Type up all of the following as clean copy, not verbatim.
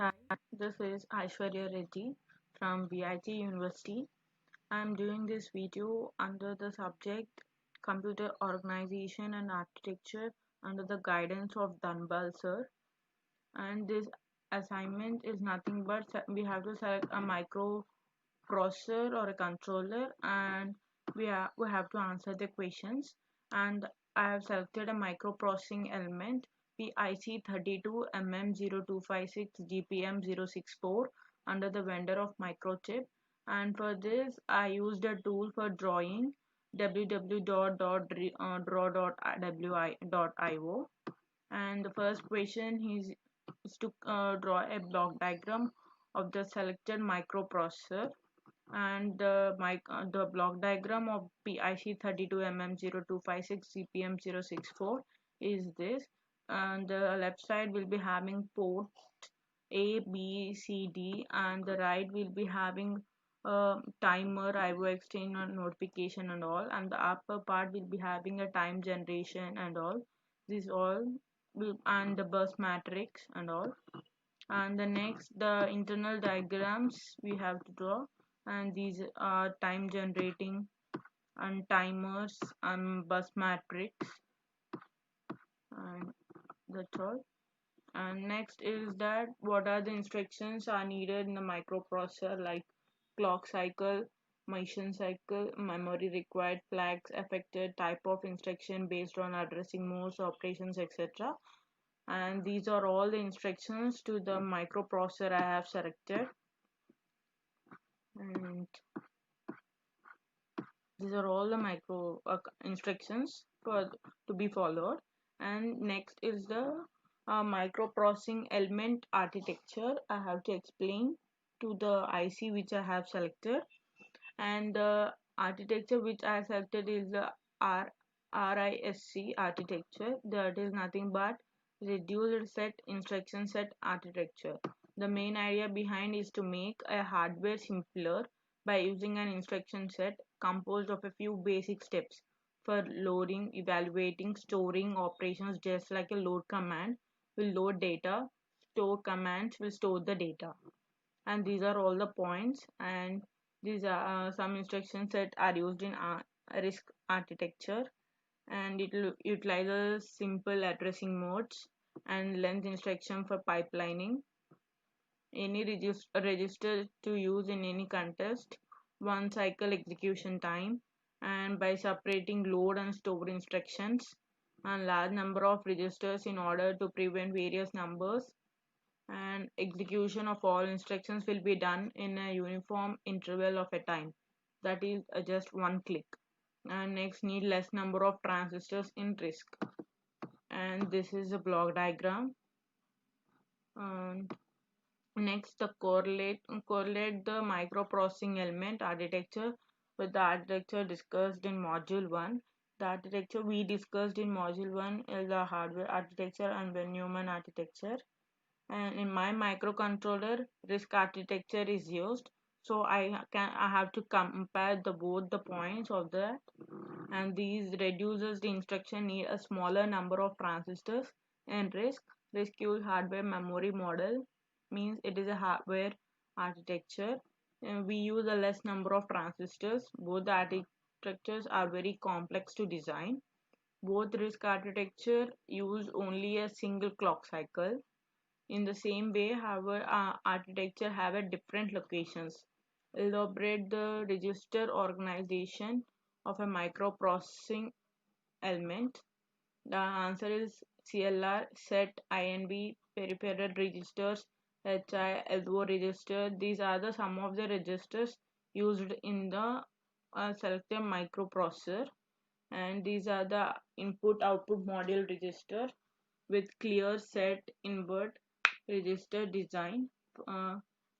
Hi, this is Aishwarya Reddy from VIT University. I'm doing this video under the subject Computer Organization and Architecture under the guidance of Danbal sir. And this assignment is nothing but we have to select a microprocessor or a controller, and we have to answer the questions. And I have selected a microprocessing element PIC 32MM0256 GPM064 under the vendor of Microchip. And for this I used a tool for drawing www.draw.wi.io. And the first question is to draw a block diagram of the selected microprocessor. And the block diagram of PIC 32MM0256 CPM064 is this. And the left side will be having port A, B, C, D, and the right will be having timer, IO exchange, and notification and all. And the upper part will be having a time generation and all. This all will, and the bus matrix and all. And the next, the internal diagrams we have to draw, and these are time generating and timers and bus matrix, and that's all. And next is that what are the instructions are needed in the microprocessor, like clock cycle, mission cycle, memory required, flags affected, type of instruction based on addressing modes, operations, etc. And these are all the instructions to the microprocessor I have selected. And these are all the micro instructions for to be followed. And next is the microprocessing element architecture I have to explain to the IC which I have selected. And the architecture which I selected is the RISC architecture. That is nothing but reduced set instruction set architecture. The main idea behind is to make a hardware simpler by using an instruction set composed of a few basic steps for loading, evaluating, storing operations, just like a load command will load data, store commands will store the data. And these are all the points. And these are some instruction set are used in RISC architecture, and it utilizes simple addressing modes and length instruction for pipelining any register to use in any context, one cycle execution time, and by separating load and store instructions and large number of registers in order to prevent various numbers, and execution of all instructions will be done in a uniform interval of a time, that is just one click. And next, need less number of transistors in RISC. And this is a block diagram. And next, the correlate the microprocessing element architecture with the architecture discussed in module 1. The architecture we discussed in module 1 is the hardware architecture and von Neumann architecture. And in my microcontroller, RISC architecture is used, so I have to compare the both the points of that. And these reduces the instruction need a smaller number of transistors. And RISC use hardware memory model, means it is a hardware architecture, and we use a less number of transistors. Both the architectures are very complex to design. Both RISC architecture use only a single clock cycle. In the same way, however, architecture have a different locations. Elaborate the register organization of a microprocessing element. The answer is CLR, set, INV, peripheral registers, HI, LO register. These are the some of the registers used in the selected microprocessor. And these are the input output module register with clear set invert register design. Uh,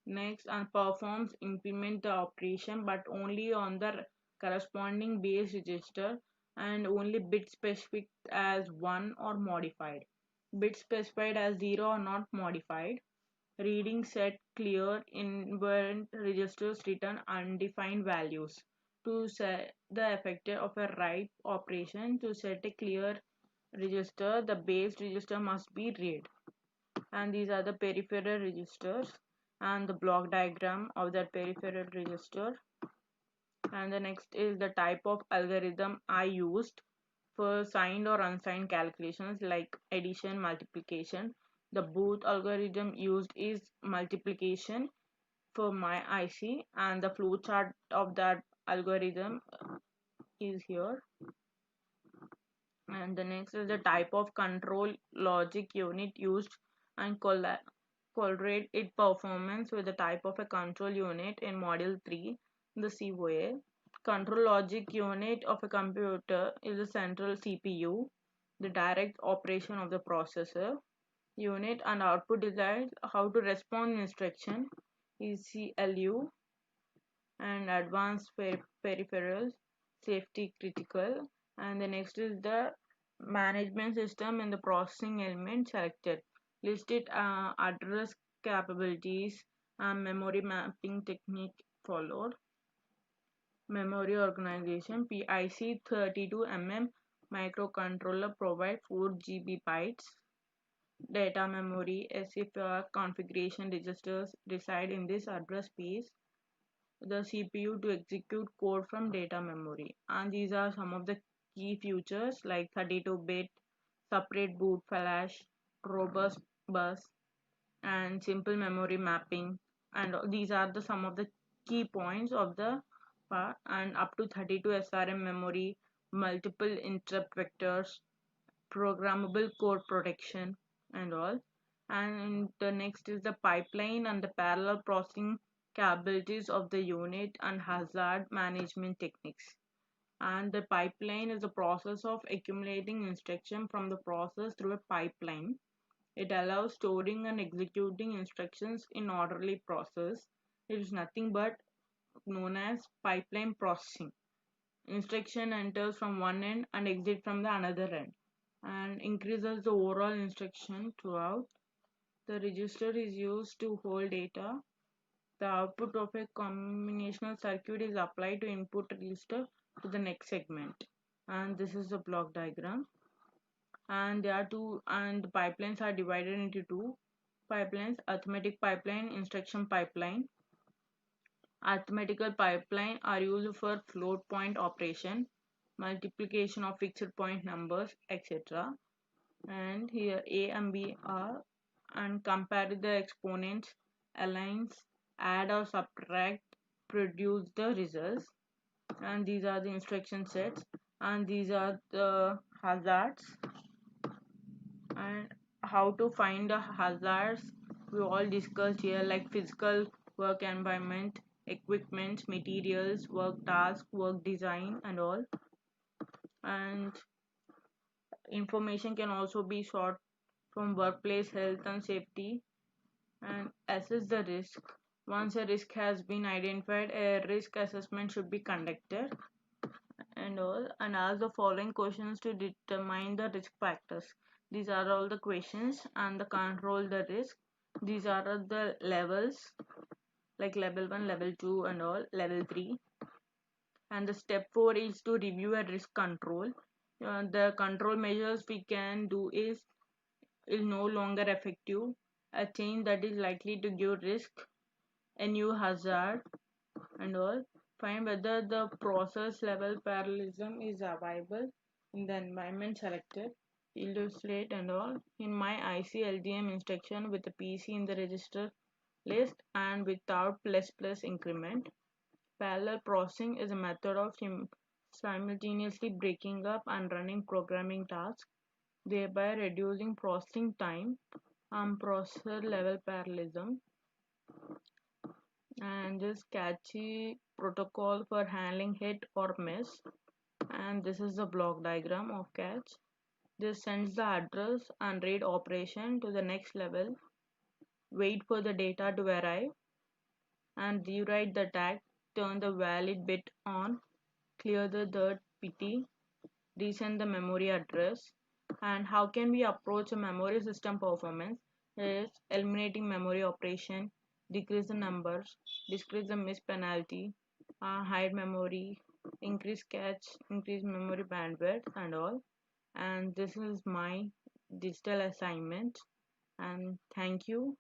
Next, and performs implement the operation but only on the corresponding base register, and only bit specified as 1 or modified. Bit specified as 0 or not modified. Reading set clear invert registers return undefined values. To set the effect of a write operation, to set a clear register, the base register must be read. and these are the peripheral registers and the block diagram of that peripheral register. And the next is the type of algorithm I used for signed or unsigned calculations like addition, multiplication. The Booth algorithm used is multiplication for my IC, and the flowchart of that algorithm is here. And the next is the type of control logic unit used and correlate its performance with the type of a control unit in module 3, the COA. Control logic unit of a computer is the central CPU, the direct operation of the processor. Unit and output decides how to respond instruction is CLU, and advanced peripherals, safety critical. And the next is the management system and the processing element selected. Listed address capabilities and memory mapping technique followed. Memory organization PIC 32 microcontroller provide 4 GB bytes. Data memory SFR configuration registers reside in this address space, the CPU to execute code from data memory. And these are some of the key features like 32-bit, separate boot flash, robust bus, and simple memory mapping. And these are the some of the key points of the part. And up to 32 SRM memory, multiple interrupt vectors, programmable code protection, and all. And the next is the pipeline and the parallel processing capabilities of the unit and hazard management techniques. And the pipeline is the process of accumulating instruction from the process through a pipeline. It allows storing and executing instructions in orderly process. It is nothing but known as pipeline processing. Instruction enters from one end and exit from the another end and increases the overall instruction throughout. The register is used to hold data. The output of a combinational circuit is applied to input register to the next segment. And this is the block diagram. And there are two, and the pipelines are divided into two pipelines: arithmetic pipeline, instruction pipeline. Arithmetical pipeline are used for float point operation, multiplication of fixed point numbers, etc. And here A and B are, and compare the exponents, aligns, add or subtract, produce the results. And these are the instruction sets, and these are the hazards. And how to find the hazards we all discussed here, like physical work environment, equipment, materials, work task, work design, and all. And information can also be sought from workplace health and safety, and assess the risk. Once a risk has been identified, a risk assessment should be conducted, and all, and ask the following questions to determine the risk factors. These are all the questions, and the control the risk. These are the levels, like level 1, level 2, and all, level 3. And the step 4 is to review a risk control. The control measures we can do is no longer effective. A change that is likely to give risk, a new hazard, and all. Find whether the process level parallelism is available in the environment selected. Illustrate and all. In my IC LDM instruction with the PC in the register list and without plus plus increment. Parallel processing is a method of simultaneously breaking up and running programming tasks, thereby reducing processing time and processor level parallelism. And this catchy protocol for handling hit or miss. And this is the block diagram of catch. This sends the address and read operation to the next level, wait for the data to arrive, and rewrite the tag, turn the valid bit on, clear the third PT, resend the memory address. And how can we approach a memory system performance? Is eliminating memory operation, decrease the numbers, decrease the miss penalty, hide memory, increase cache, increase memory bandwidth, and all. And this is my digital assignment. and thank you.